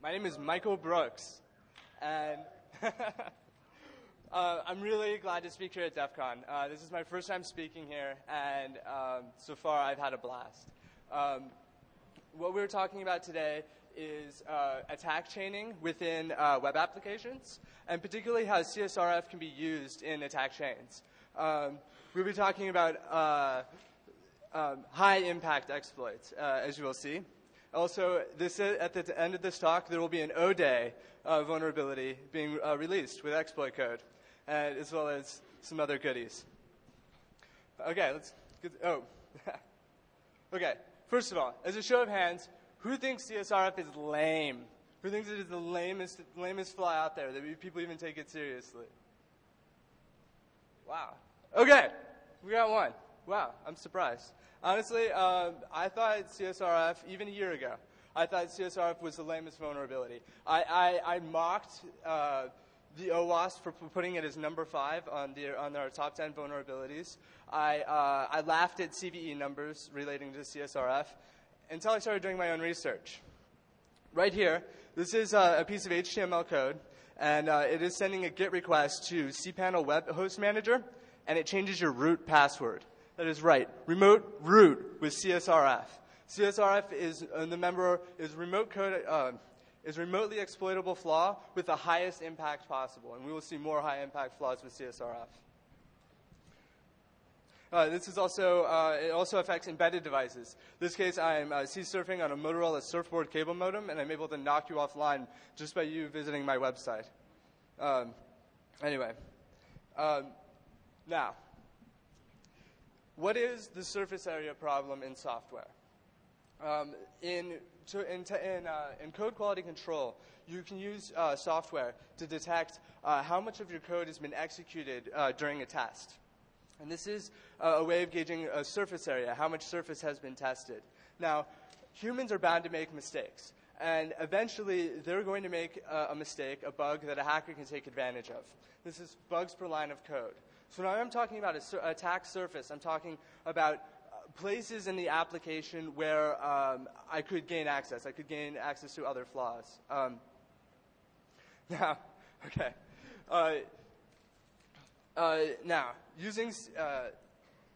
My name is Michael Brooks, and I'm really glad to speak here at DEFCON. This is my first time speaking here, and so far I've had a blast. What we're talking about today is attack chaining within web applications, and particularly how CSRF can be used in attack chains. We'll be talking about high-impact exploits, as you will see. Also, at the end of this talk, there will be an O-Day vulnerability being released with exploit code, as well as some other goodies. Okay, let's get, okay, first of all, as a show of hands, who thinks CSRF is lame? Who thinks it is the lamest flaw out there that people even take it seriously? Wow. Okay, we got one. Wow, I'm surprised. Honestly, I thought CSRF, even a year ago, I thought CSRF was the lamest vulnerability. I mocked the OWASP for putting it as number 5 on our top 10 vulnerabilities. I laughed at CVE numbers relating to CSRF until I started doing my own research. Right here, this is a piece of HTML code, and it is sending a GET request to cPanel Web Host Manager, and it changes your root password. That is right. Remote root with CSRF. CSRF is is remotely exploitable flaw with the highest impact possible, and we will see more high impact flaws with CSRF. This is also it also affects embedded devices. In this case, I'm sea surfing on a Motorola surfboard cable modem, and I'm able to knock you offline just by you visiting my website. Anyway, now. What is the surface area problem in software? In code quality control, you can use software to detect how much of your code has been executed during a test. And this is a way of gauging a surface area, how much surface has been tested. Now, humans are bound to make mistakes. And eventually, they're going to make a mistake, a bug that a hacker can take advantage of. This is bugs per line of code. So when I'm talking about an attack surface, I'm talking about places in the application where I could gain access. I could gain access to other flaws. Now, okay. Now, using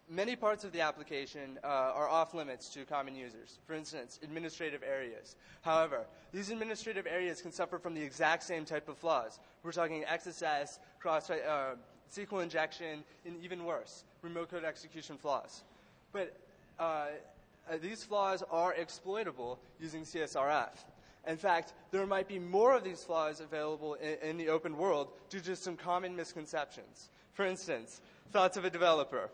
many parts of the application are off limits to common users. For instance, administrative areas. However, these administrative areas can suffer from the exact same type of flaws. We're talking XSS, SQL injection, and even worse, remote code execution flaws. But these flaws are exploitable using CSRF. In fact, there might be more of these flaws available in the open world due to some common misconceptions. For instance, thoughts of a developer.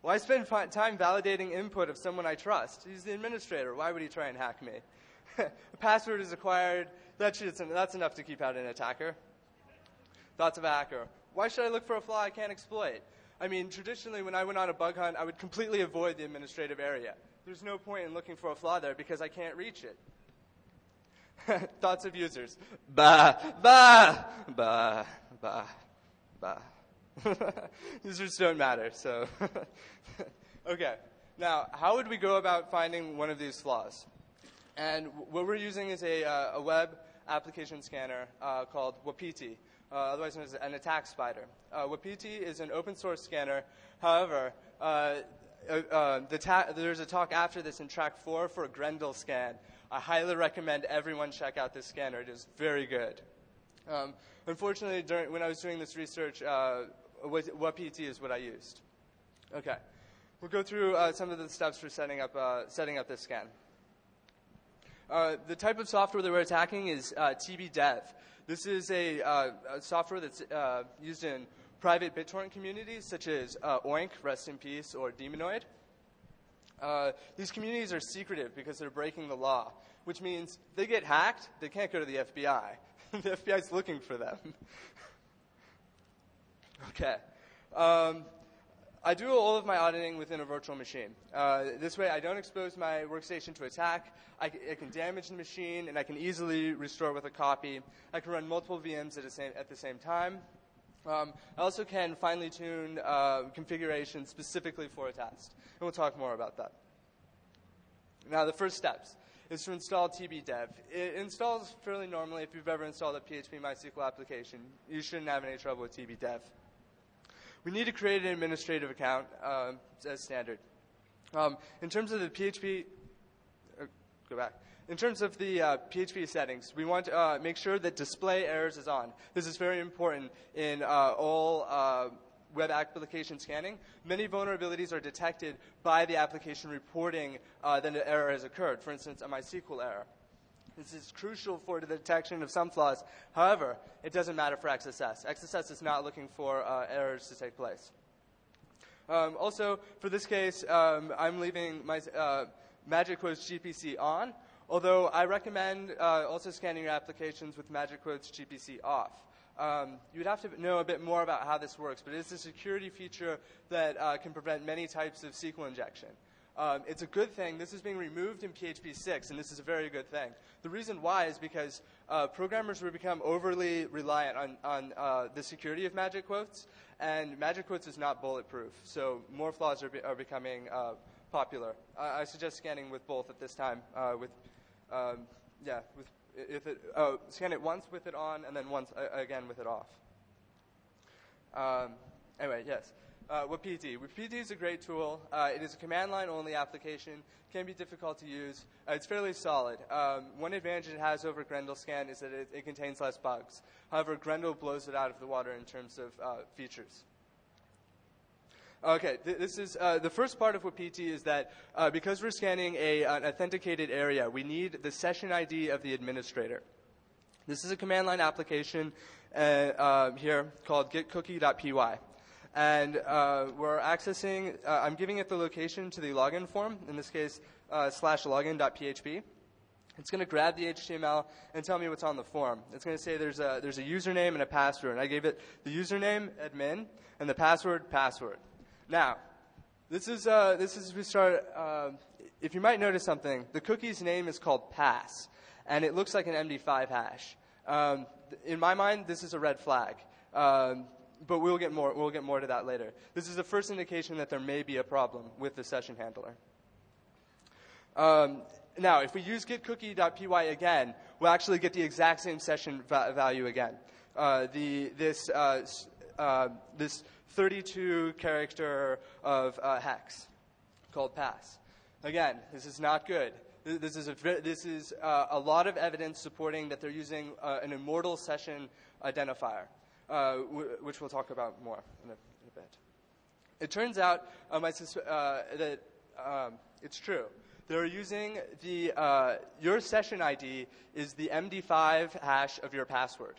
Why spend time validating input of someone I trust? He's the administrator. Why would he try and hack me? A password is acquired. That's enough to keep out an attacker. Thoughts of a hacker. Why should I look for a flaw I can't exploit? I mean, traditionally, when I went on a bug hunt, I would completely avoid the administrative area. There's no point in looking for a flaw there because I can't reach it. Thoughts of users. Bah, bah, bah, bah, bah. Users don't matter, so. Okay, now, how would we go about finding one of these flaws? And what we're using is a web application scanner called Wapiti. Otherwise known as an attack spider. Wapiti is an open source scanner. However, there's a talk after this in track 4 for a Grendel scan. I highly recommend everyone check out this scanner. It is very good. Unfortunately, when I was doing this research, Wapiti is what I used. Okay, we'll go through some of the steps for setting up this scan. The type of software that we're attacking is TBDev. This is a software that's used in private BitTorrent communities, such as Oink, rest in peace, or Demonoid. These communities are secretive because they're breaking the law, which means they get hacked, they can't go to the FBI. The FBI's looking for them. Okay. I do all of my auditing within a virtual machine. This way, I don't expose my workstation to attack. I can damage the machine, and I can easily restore with a copy. I can run multiple VMs at the same time. I also can finely tune configurations specifically for a test. And we'll talk more about that. Now, the first steps. is to install TBDev. It installs fairly normally if you've ever installed a PHP MySQL application. You shouldn't have any trouble with TBDev. We need to create an administrative account as standard. In terms of the PHP, In terms of the PHP settings, we want to make sure that display errors is on. This is very important in all web application scanning. Many vulnerabilities are detected by the application reporting that an error has occurred. For instance, a MySQL error. This is crucial for the detection of some flaws. However, it doesn't matter for XSS. XSS is not looking for errors to take place. Also, for this case, I'm leaving my magic quotes GPC on, although I recommend also scanning your applications with magic quotes GPC off. You'd have to know a bit more about how this works, but it's a security feature that can prevent many types of SQL injection. It's a good thing. This is being removed in PHP 6, and this is a very good thing. The reason why is because programmers will become overly reliant on the security of magic quotes, and magic quotes is not bulletproof, so more flaws are becoming popular. I suggest scanning with both at this time. Scan it once with it on, and then once again with it off. Anyway, yes. WebPD. WebPD is a great tool. It is a command line only application. Can be difficult to use. It's fairly solid. One advantage it has over GrendelScan is that it contains less bugs. However, Grendel blows it out of the water in terms of features. Okay, this is the first part of WebPD is that because we're scanning an authenticated area, we need the session ID of the administrator. This is a command line application here called getcookie.py. And we're accessing, I'm giving it the location to the login form, in this case, /login.php. It's going to grab the HTML and tell me what's on the form. It's going to say there's a username and a password. And I gave it the username, admin, and the password, password. Now, this is we start, if you might notice something, the cookie's name is called pass, and it looks like an MD5 hash. In my mind, this is a red flag. But we'll get more to that later. This is the first indication that there may be a problem with the session handler. Now, if we use getcookie.py again, we'll actually get the exact same session value again. This 32 character of hex called pass. Again, this is not good. This is a lot of evidence supporting that they're using an immortal session identifier. Which we'll talk about more in a bit. It turns out that it's true. They're using your session ID is the MD5 hash of your password.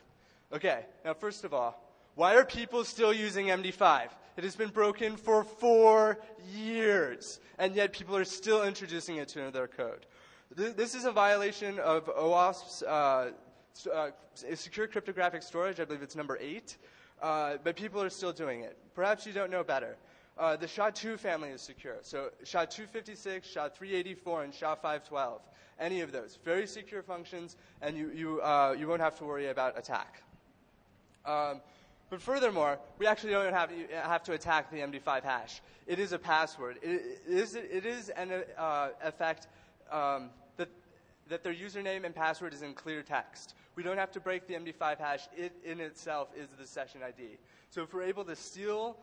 Okay, now first of all, why are people still using MD5? It has been broken for 4 years, and yet people are still introducing it to their code. This is a violation of OAuth's secure cryptographic storage. I believe it's number 8, but people are still doing it. Perhaps you don't know better. The SHA-2 family is secure. So SHA-256, SHA-384, and SHA-512. Any of those. Very secure functions, and you won't have to worry about attack. But furthermore, we actually don't have to attack the MD5 hash. It is a password. It is an effect that their username and password is in clear text. We don't have to break the MD5 hash. It in itself is the session ID. So if we're able to steal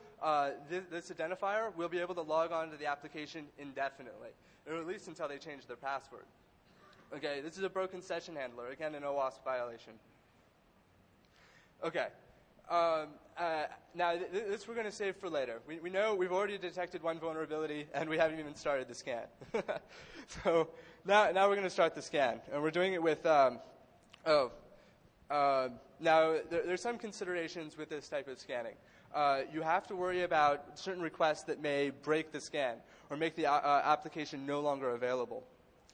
this identifier, we'll be able to log on to the application indefinitely, or at least until they change their password. Okay, this is a broken session handler. Again, an OWASP violation. Okay. Now, this we're going to save for later. We know we've already detected one vulnerability, and we haven't even started the scan. So now we're going to start the scan, and we're doing it with now, there's some considerations with this type of scanning. You have to worry about certain requests that may break the scan or make the application no longer available.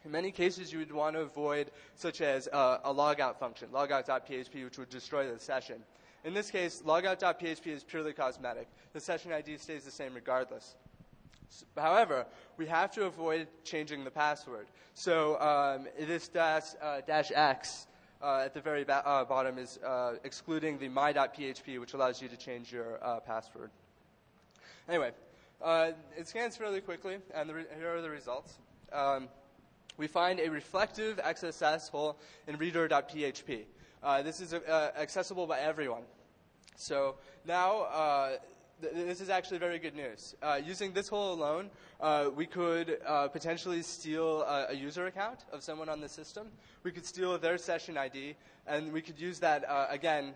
In many cases, you would want to avoid, such as a logout function, logout.php, which would destroy the session. In this case, logout.php is purely cosmetic. The session ID stays the same regardless. However, we have to avoid changing the password. So this -x at the very bottom is excluding the my.php, which allows you to change your password. Anyway, it scans fairly quickly, and here are the results. we find a reflective XSS hole in reader.php. This is accessible by everyone. So now, this is actually very good news. Using this hole alone, we could potentially steal a user account of someone on the system. We could steal their session ID, and we could use that, again,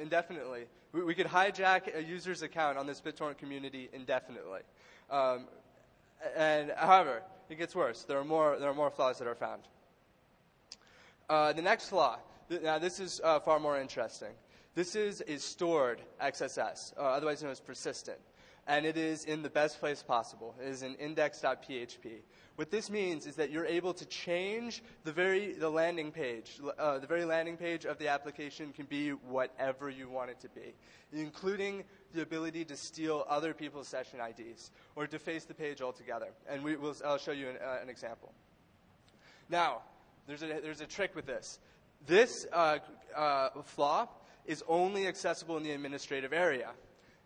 indefinitely. We could hijack a user's account on this BitTorrent community indefinitely. And however, it gets worse. There are more flaws that are found. The next flaw. Now, this is far more interesting. This is a stored XSS, otherwise known as persistent. And it is in the best place possible. It is in index.php. What this means is that you're able to change the very landing page. The very landing page of the application can be whatever you want it to be, including the ability to steal other people's session IDs or deface the page altogether. And I'll show you an example. Now, there's a trick with this. This flaw is only accessible in the administrative area.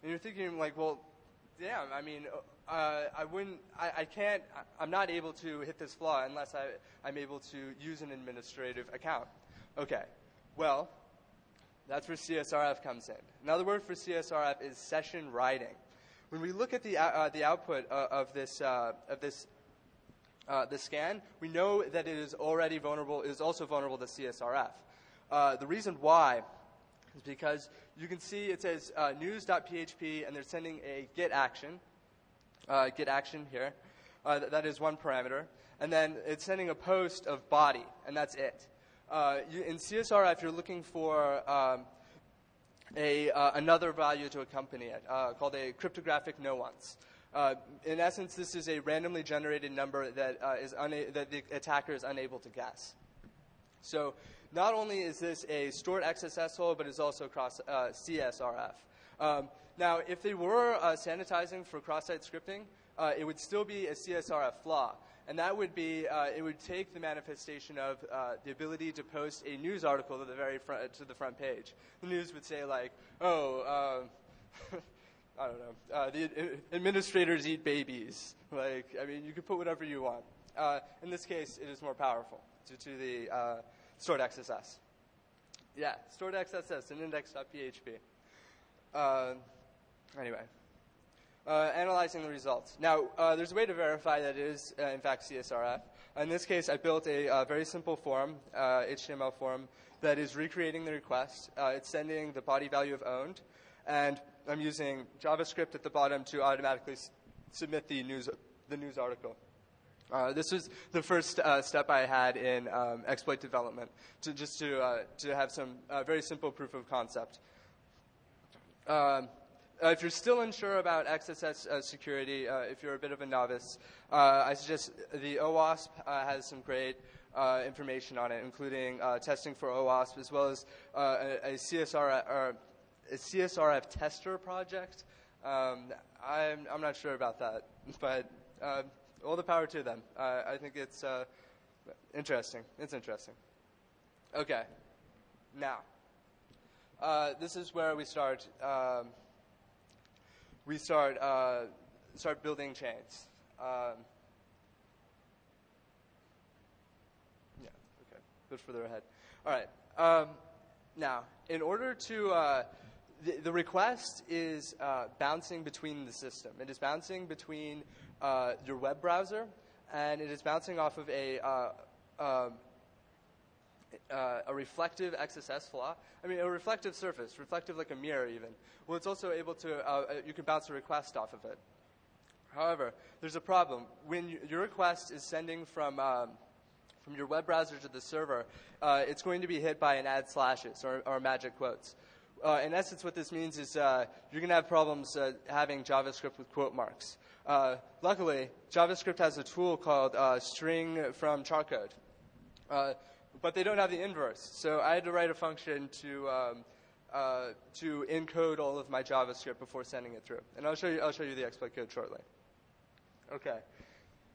And you're thinking, like, well, damn, I mean, I'm not able to hit this flaw unless I'm able to use an administrative account. Okay, well, that's where CSRF comes in. Another word for CSRF is session writing. When we look at the output of this scan, we know that it is already vulnerable. It is also vulnerable to CSRF. The reason why is because you can see it says news.php, and they're sending a get action here. That is one parameter. And then it's sending a post of body, and that's it. In CSRF, you're looking for another value to accompany it, called a cryptographic no-once. In essence, this is a randomly generated number that that the attacker is unable to guess. So not only is this a stored XSS hole, but it's also across CSRF. Now, if they were sanitizing for cross-site scripting, it would still be a CSRF flaw. And that would be, it would take the manifestation of the ability to post a news article to the very front, to the front page. The news would say, like, oh, I don't know, the administrators eat babies. Like, I mean, you could put whatever you want. In this case, it is more powerful due to the stored XSS. Yeah, stored XSS in index.php. Anyway, analyzing the results. Now, there's a way to verify that it is, in fact, CSRF. In this case, I built a very simple form, HTML form, that is recreating the request. It's sending the body value of owned, and I'm using JavaScript at the bottom to automatically submit the news article. This was the first step I had in exploit development, to have some very simple proof of concept. If you're still unsure about XSS security, if you're a bit of a novice, I suggest the OWASP has some great information on it, including testing for OWASP, as well as a CSRF tester project. I'm not sure about that, but all the power to them. I think it's interesting. It's interesting. Okay. Now, this is where we start. Start building chains. Yeah. Okay. Good further ahead. All right. Now, in order to the request is bouncing between the system. It is bouncing between your web browser, and it is bouncing off of a reflective XSS flaw. I mean, a reflective surface, reflective like a mirror even. Well, it's also able to, you can bounce a request off of it. However, there's a problem. When your request is sending from your web browser to the server, it's going to be hit by an add slashes or magic quotes. In essence, what this means is you're going to have problems having JavaScript with quote marks. Luckily, JavaScript has a tool called string from charcode. But they don't have the inverse. So I had to write a function to encode all of my JavaScript before sending it through. And I'll show you the exploit code shortly. Okay.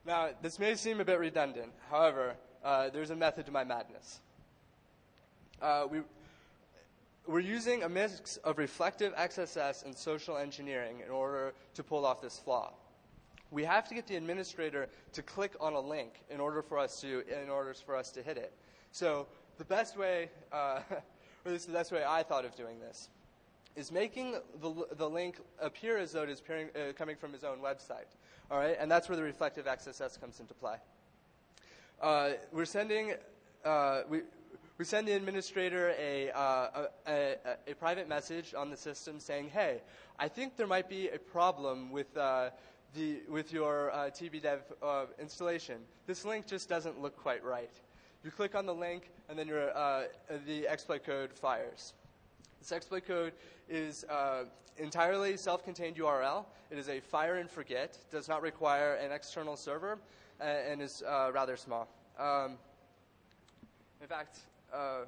Now, this may seem a bit redundant. However, there's a method to my madness. We're using a mix of reflective XSS and social engineering in order to pull off this flaw. we have to get the administrator to click on a link in order for us to hit it. So the best way, or at least the best way I thought of doing this, is making the link appear as though it is coming from his own website. All right, and that's where the reflective XSS comes into play. We send the administrator a private message on the system saying, "Hey, I think there might be a problem with your TBDev installation. This link just doesn't look quite right." You click on the link, and then the exploit code fires. This exploit code is entirely self-contained URL. It is a fire and forget, does not require an external server, and is rather small. In fact, I'll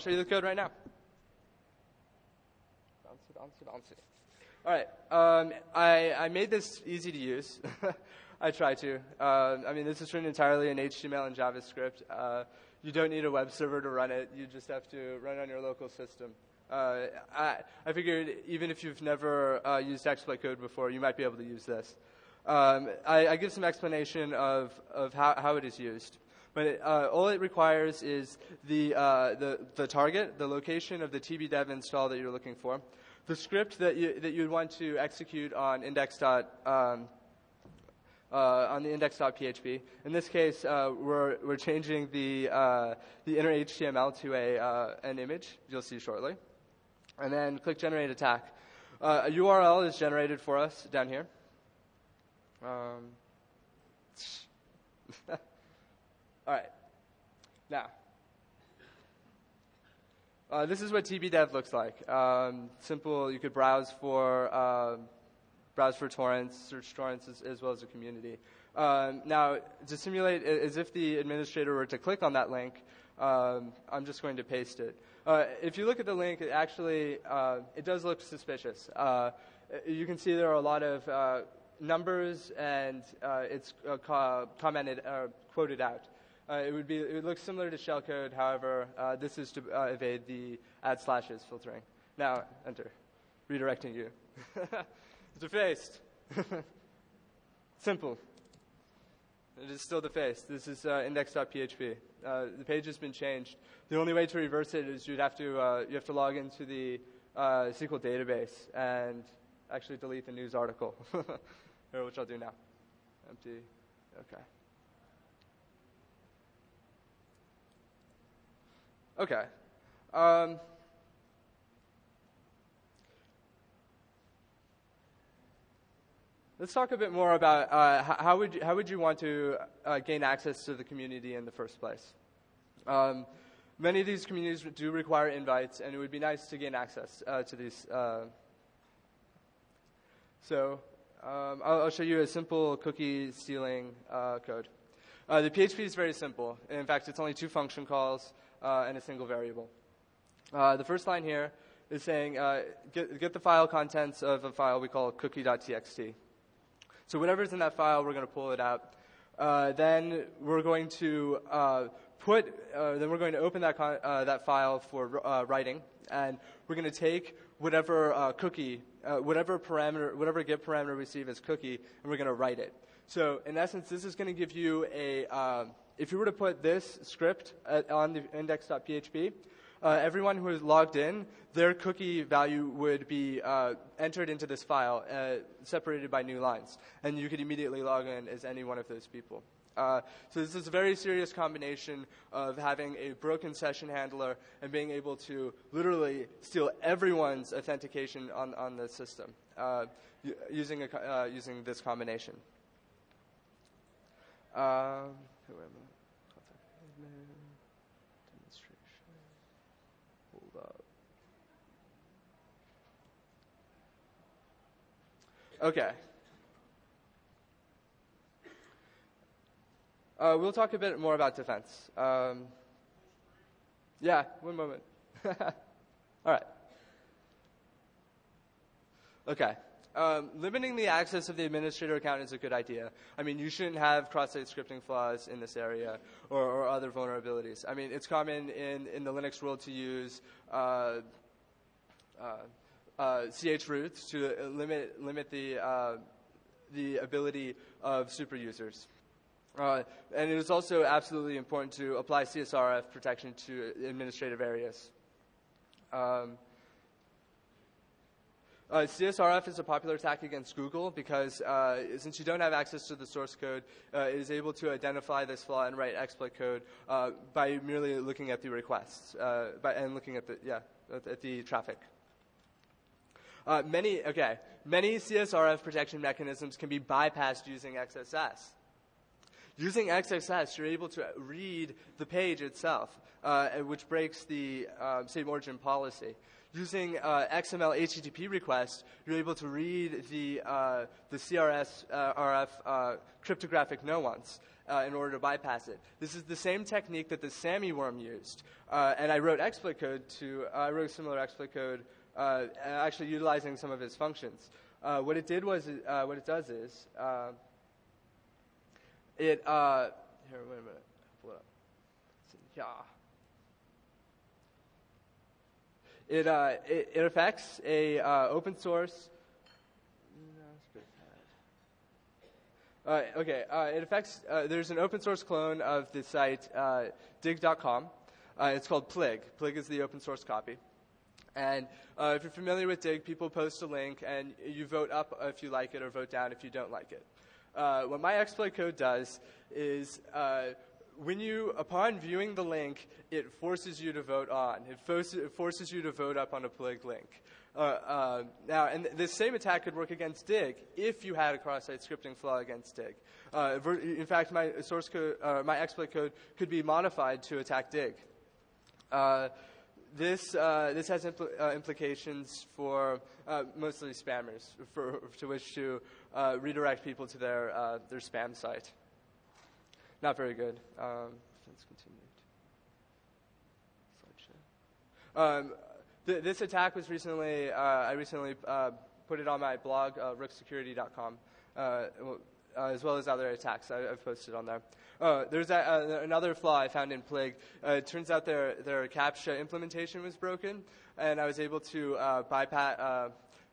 show you the code right now. Bounce it. All right. I made this easy to use. I try to. I mean, this is written entirely in HTML and JavaScript. You don't need a web server to run it. You just have to run it on your local system. I figured even if you've never used exploit code before, you might be able to use this. I give some explanation of how it is used. But all it requires is the target, the location of the TBDev install that you're looking for, the script that you'd want to execute on on the index.php. In this case, we're changing the inner HTML to an image. You'll see shortly. And then click Generate Attack. A URL is generated for us down here. All right. Now, this is what TBDev looks like. Simple. You could browse for torrents, search torrents as well as a community. Now, to simulate as if the administrator were to click on that link, I'm just going to paste it. If you look at the link, it actually it does look suspicious. You can see there are a lot of numbers, and it's commented quoted out. It would look similar to shellcode. However, this is to evade the // filtering. Now enter, redirecting you. Defaced. Simple. It is still defaced. This is index.php. The page has been changed. The only way to reverse it is you have to log into the SQL database and actually delete the news article, which I'll do now. Empty. Okay. Okay. Let's talk a bit more about how would you want to gain access to the community in the first place. Many of these communities do require invites, and it would be nice to gain access to these. So I'll show you a simple cookie stealing code. The PHP is very simple. In fact, it's only 2 function calls and a single variable. The first line here is saying get the file contents of a file we call cookie.txt. So whatever's in that file, we're going to pull it out. Then we're going to open that file for writing, and we're going to take whatever cookie, whatever get parameter we receive as cookie, and we're going to write it. So in essence, this is going to give you if you were to put this script on the index.php, everyone who is logged in, their cookie value would be entered into this file, separated by new lines. And you could immediately log in as any one of those people. So this is a very serious combination of having a broken session handler and being able to literally steal everyone's authentication on the system using this combination. Who am I? Okay. We'll talk a bit more about defense. Yeah, one moment. All right. Okay. Limiting the access of the administrator account is a good idea. I mean, you shouldn't have cross-site scripting flaws in this area or other vulnerabilities. I mean, it's common in the Linux world to use ch roots to limit the ability of super users. And it is also absolutely important to apply CSRF protection to administrative areas. CSRF is a popular attack against Google because since you don't have access to the source code, it is able to identify this flaw and write exploit code by merely looking at the requests and looking at the traffic. Many CSRF protection mechanisms can be bypassed using XSS. Using XSS, you're able to read the page itself, which breaks the same origin policy. Using XML HTTP requests, you're able to read the CSRF cryptographic nuance in order to bypass it. This is the same technique that the SAMI worm used, and I wrote exploit code I wrote similar exploit code, actually utilizing some of its functions. What it does is. Here, wait a minute. Pull it up. Yeah. It affects a open source. It affects. There's an open source clone of the site dig.com. It's called Plig. Plig is the open source copy. And if you're familiar with Dig, people post a link, and you vote up if you like it or vote down if you don't like it. What my exploit code does is upon viewing the link, it forces you to vote on. It forces you to vote up on a Plig link. Now, and this same attack could work against Dig if you had a cross-site scripting flaw against Dig. In fact, my source code, my exploit code, could be modified to attack Dig. This has implications for mostly spammers, to which to redirect people to their spam site. Not very good. Let's continue. This attack was recently, I recently put it on my blog, rooksecurity.com, as well as other attacks I've posted on there. There's another flaw I found in Plig. It turns out their CAPTCHA implementation was broken, and I was able to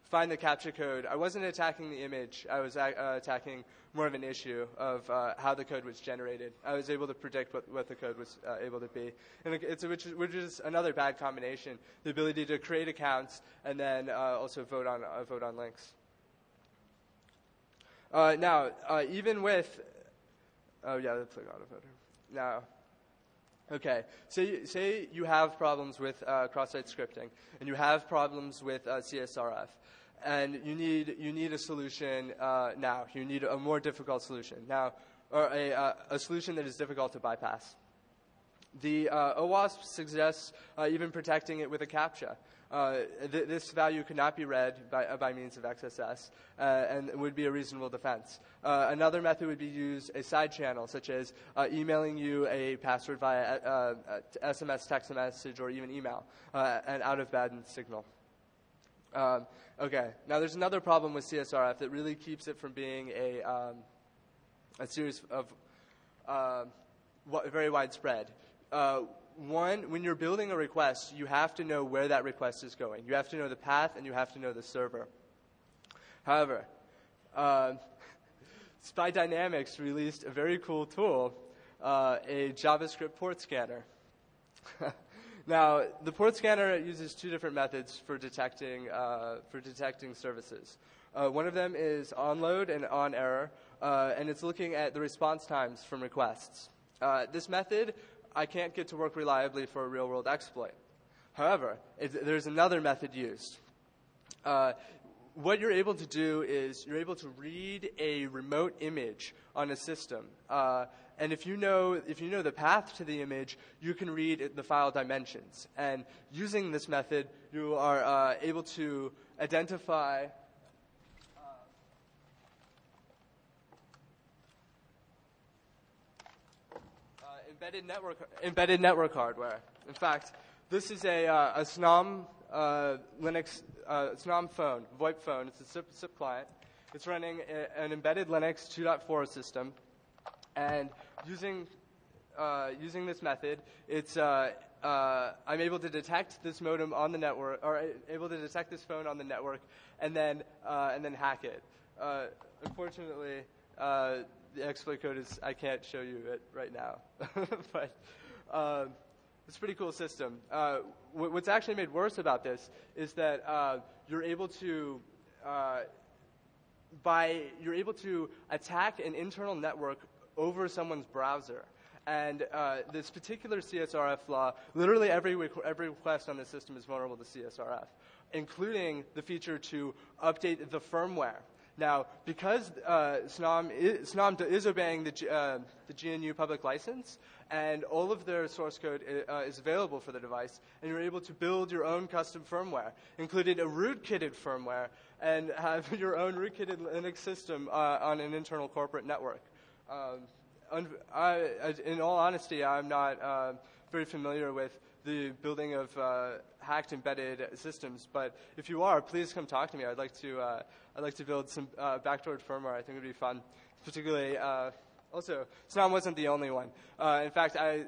find the CAPTCHA code. I wasn't attacking the image. I was attacking more of an issue of how the code was generated. I was able to predict what the code was able to be, and which is another bad combination: the ability to create accounts and then also vote on links. Now, even with the Plig autovoter. Now, okay, say you have problems with cross-site scripting, and you have problems with CSRF, and you need a solution now. You need a more difficult solution now, or a solution that is difficult to bypass. The OWASP suggests even protecting it with a CAPTCHA. This value could not be read by means of XSS and would be a reasonable defense. Another method would be use a side channel, such as emailing you a password via SMS, text message, or even email, an out-of-band signal. Okay, now there's another problem with CSRF that really keeps it from being a series of very widespread. One, when you're building a request, you have to know where that request is going. You have to know the path, and you have to know the server. However, Spy Dynamics released a very cool tool, a JavaScript port scanner. Now, the port scanner uses two different methods for detecting services. One of them is onload and on error, and it's looking at the response times from requests. This method I can't get to work reliably for a real-world exploit. However, there's another method used. What you're able to do is you're able to read a remote image on a system, and if you know the path to the image, you can read the file dimensions. And using this method, you are able to identify embedded network hardware. In fact, this is a SNOM Linux SNOM phone, VoIP phone. It's a SIP client. It's running an embedded Linux 2.4 system, and using using this method, it's I'm able to detect this modem on the network, or able to detect this phone on the network, and then hack it. Unfortunately, the exploit code is, I can't show you it right now, but it's a pretty cool system. What's actually made worse about this is that you're able to attack an internal network over someone's browser. And this particular CSRF flaw, literally every request on the system is vulnerable to CSRF, including the feature to update the firmware. Now, because SNOM is obeying the GNU public license, and all of their source code is available for the device, and you're able to build your own custom firmware, including a rootkitted firmware, and have your own rootkitted Linux system on an internal corporate network. In all honesty, I'm not very familiar with the building of hacked embedded systems, but if you are, please come talk to me. I'd like to build some backdoored firmware. I think it would be fun. Particularly, also, SNOM wasn't the only one. In fact, I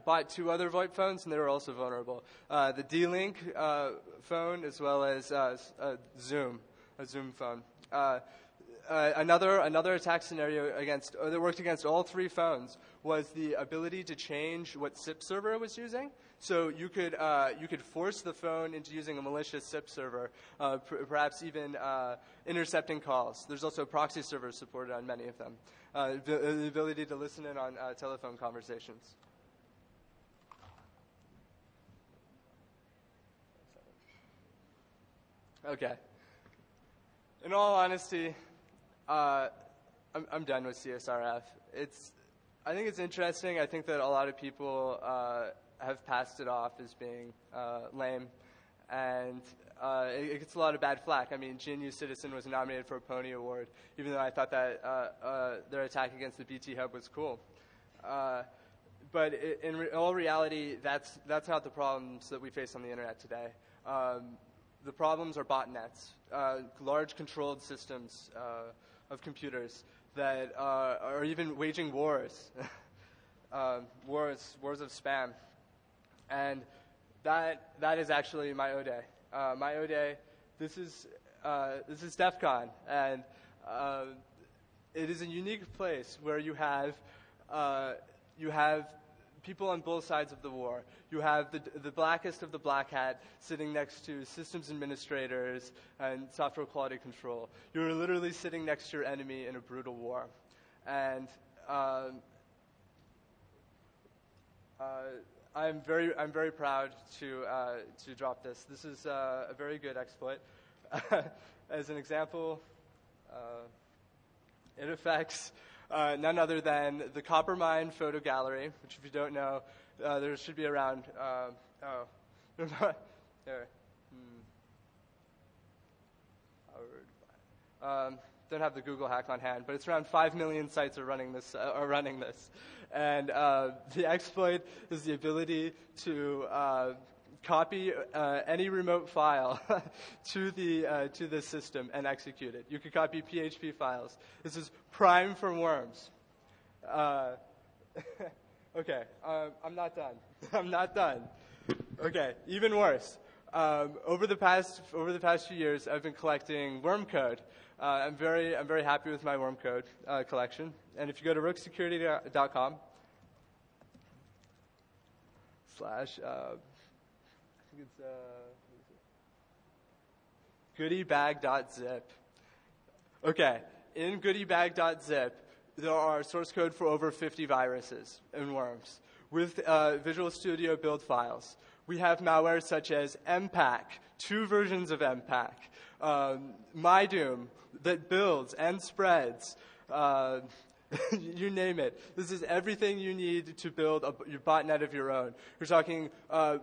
bought 2 other VoIP phones, and they were also vulnerable. The D-Link phone, as well as a Zoom phone. Another attack scenario that worked against all 3 phones was the ability to change what SIP server was using. So you could force the phone into using a malicious SIP server, perhaps even intercepting calls. There's also proxy servers supported on many of them. The ability to listen in on telephone conversations. Okay. In all honesty, I'm done with CSRF. I think it's interesting. I think that a lot of people have passed it off as being lame, and it gets a lot of bad flack. I mean, GNU Citizen was nominated for a Pony Award, even though I thought that their attack against the BT Hub was cool. But in all reality, that's not the problems that we face on the internet today. The problems are botnets, large controlled systems of computers that are even waging wars, wars of spam. And that is actually Myotay. Myotay, this is DEFCON, and it is a unique place where you have people on both sides of the war. You have the blackest of the black hat sitting next to systems administrators and software quality control. You're literally sitting next to your enemy in a brutal war. And I'm very proud to drop this. This is a very good exploit. As an example, it affects none other than the Coppermine photo gallery, which, if you don't know, there should be around. There. Don't have the Google hack on hand, but it's around 5 million sites are running this. And the exploit is the ability to copy any remote file to the system and execute it. You could copy PHP files. This is prime for worms. Okay, I'm not done. I'm not done. Okay, even worse. Over the past few years, I've been collecting worm code. I'm very happy with my worm code collection. And if you go to rooksecurity.com / I think it's GoodyBag.zip. Okay, in GoodyBag.zip, there are source code for over 50 viruses and worms with Visual Studio build files. We have malware such as MPAC, 2 versions of MPAC, MyDoom that builds and spreads, you name it. This is everything you need to build your botnet of your own. We're talking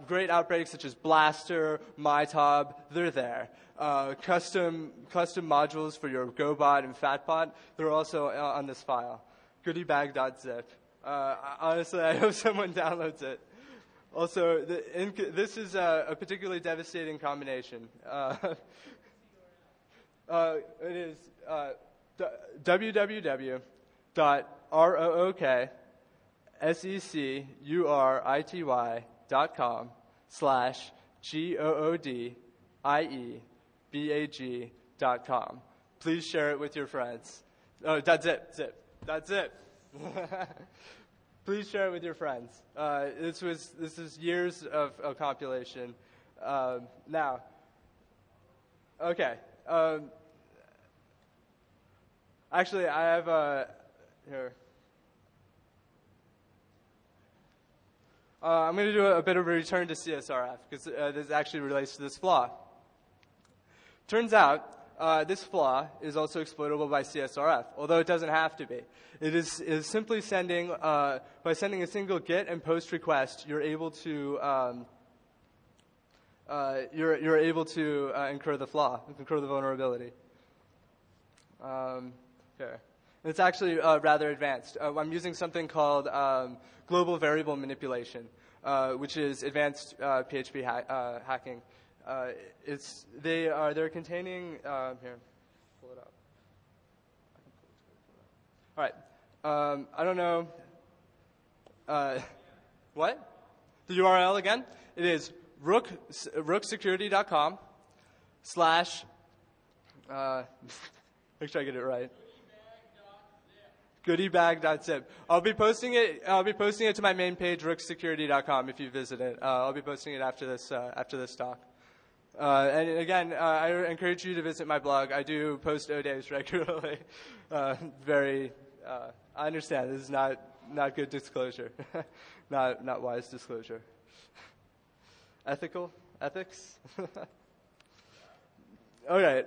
great outbreaks such as Blaster, MyTob, they're there. Custom modules for your GoBot and FatBot, they're also on this file. GoodyBag.zip. Honestly, I hope someone downloads it. Also, this is a particularly devastating combination. It is www.goodybags.zip. rook.security.com. Please share it with your friends. Oh, that's it. That's it. Please share it with your friends. This is years of compilation. Now, okay. Actually, I have here. I'm going to do a bit of a return to CSRF because this actually relates to this flaw. Turns out this flaw is also exploitable by CSRF, although it doesn't have to be. It is simply sending by sending a single GET and POST request, you're able to incur the flaw, incur the vulnerability. Here. It's actually rather advanced. I'm using something called global variable manipulation, which is advanced PHP hacking. They're containing here. Pull it up. All right. I don't know. What? The URL again? It is rooksecurity.com / make sure I get it right. GoodyBag.zip. I'll be posting it to my main page, rooksecurity.com, if you visit it. I'll be posting it after this talk. And again, I encourage you to visit my blog. I do post O-Days regularly. I understand this is not good disclosure, not wise disclosure. Ethics. All right.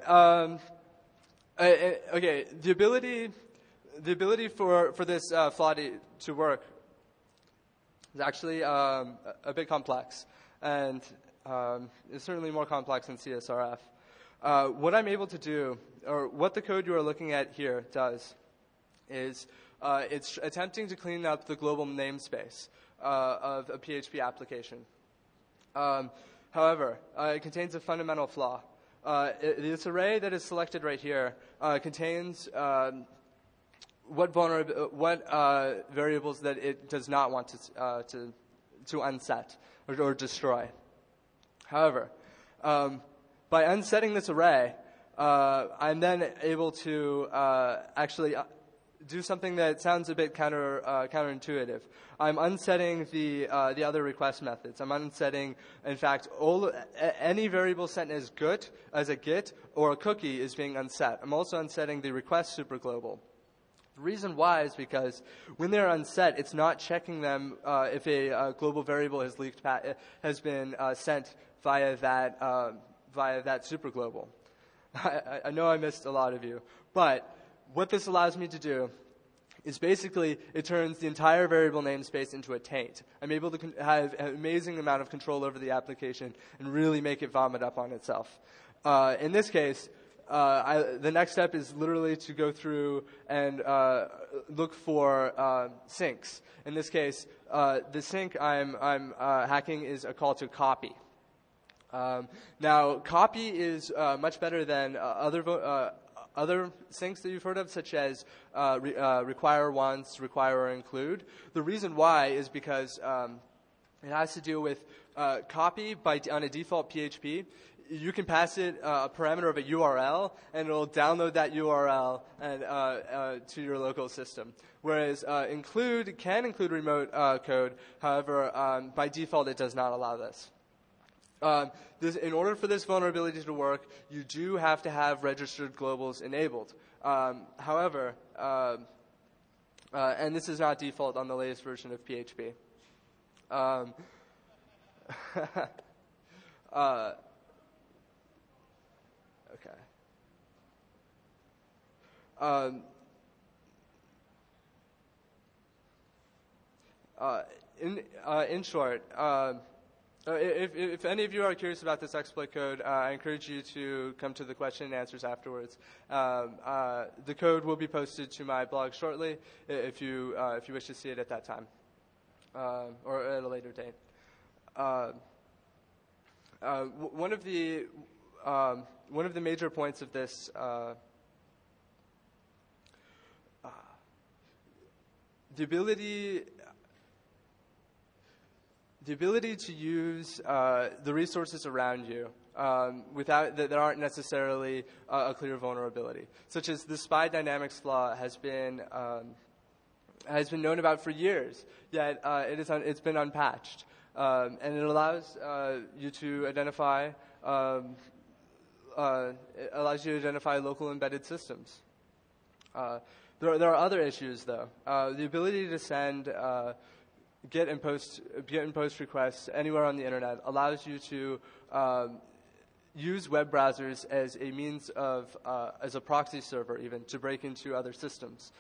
Okay. The ability for this flaw to work is actually a bit complex, and it's certainly more complex than CSRF. What I'm able to do, or what the code you are looking at here does, is it's attempting to clean up the global namespace of a PHP application. However, it contains a fundamental flaw. This array that is selected right here contains what variables that it does not want to unset or destroy. However, by unsetting this array, I'm then able to actually do something that sounds a bit counterintuitive. I'm unsetting the other request methods. I'm unsetting, in fact, any variable sent as a GET or a cookie is being unset. I'm also unsetting the request superglobal. The reason why is because when they're unset, it's not checking them if a global variable has been sent via that superglobal. I know I missed a lot of you, but what this allows me to do is basically it turns the entire variable namespace into a taint. I'm able to have an amazing amount of control over the application and really make it vomit up on itself. In this case, the next step is literally to go through and look for sinks. In this case, the sink I'm hacking is a call to copy. Now, copy is much better than other sinks that you've heard of, such as require once, require or include. The reason why is because it has to do with copy on a default PHP. You can pass it a parameter of a URL, and it'll download that URL to your local system. Whereas include can include remote code. However, by default, it does not allow this. In order for this vulnerability to work, you do have to have registered globals enabled. However, and this is not default on the latest version of PHP. In short, if any of you are curious about this exploit code, I encourage you to come to the question and answers afterwards. The code will be posted to my blog shortly if you wish to see it at that time or at a later date. One of the major points of this the ability to use the resources around you without that aren't necessarily a clear vulnerability, such as the spy dynamics flaw has been known about for years, yet it's been unpatched, and it allows you to identify local embedded systems. There are other issues, though. The ability to send get and post requests anywhere on the internet allows you to use web browsers as a means of as a proxy server, even to break into other systems.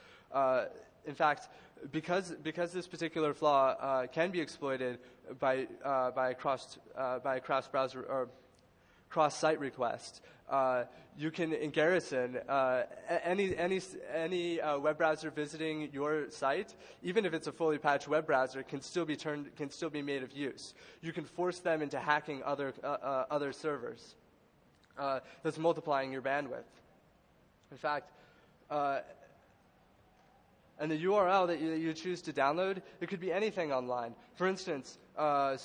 In fact, because this particular flaw can be exploited by a cross browser or cross-site request, you can, in Garrison, any web browser visiting your site, even if it's a fully patched web browser, can still be made of use. You can force them into hacking other servers. That's multiplying your bandwidth. In fact, and the URL that you choose to download, it could be anything online. For instance, a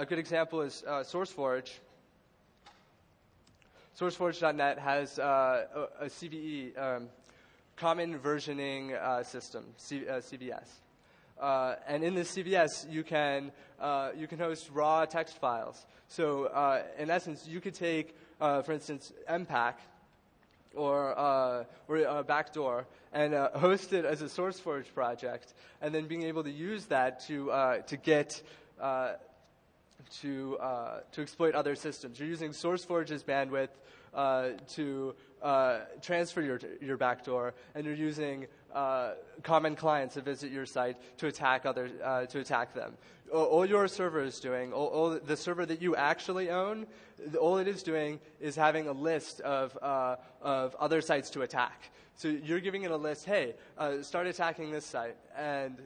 good example is SourceForge. SourceForge.net has a CVE, Common Versioning System, CVS. And in this CVS, you can host raw text files. So in essence, you could take, for instance, MPAC or a backdoor and host it as a SourceForge project, and then being able to use that to exploit other systems. You're using SourceForge's bandwidth to transfer your backdoor, and you're using common clients to visit your site to attack them. All your server is doing, all the server that you actually own, all it is doing is having a list of other sites to attack. So you're giving it a list, hey, start attacking this site, and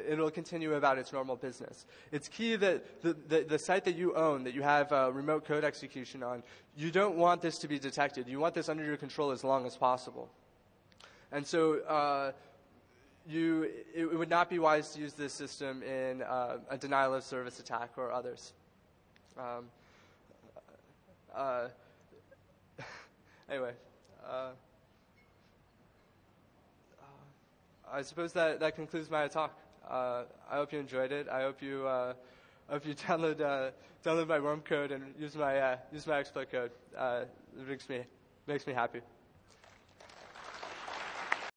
it'll continue about its normal business. It's key that the site that you own, that you have remote code execution on, you don't want this to be detected. You want this under your control as long as possible. And so it would not be wise to use this system in a denial of service attack or others. Anyway. I suppose that concludes my talk. I hope you enjoyed it. I hope you download my worm code and use my exploit code. It makes me happy.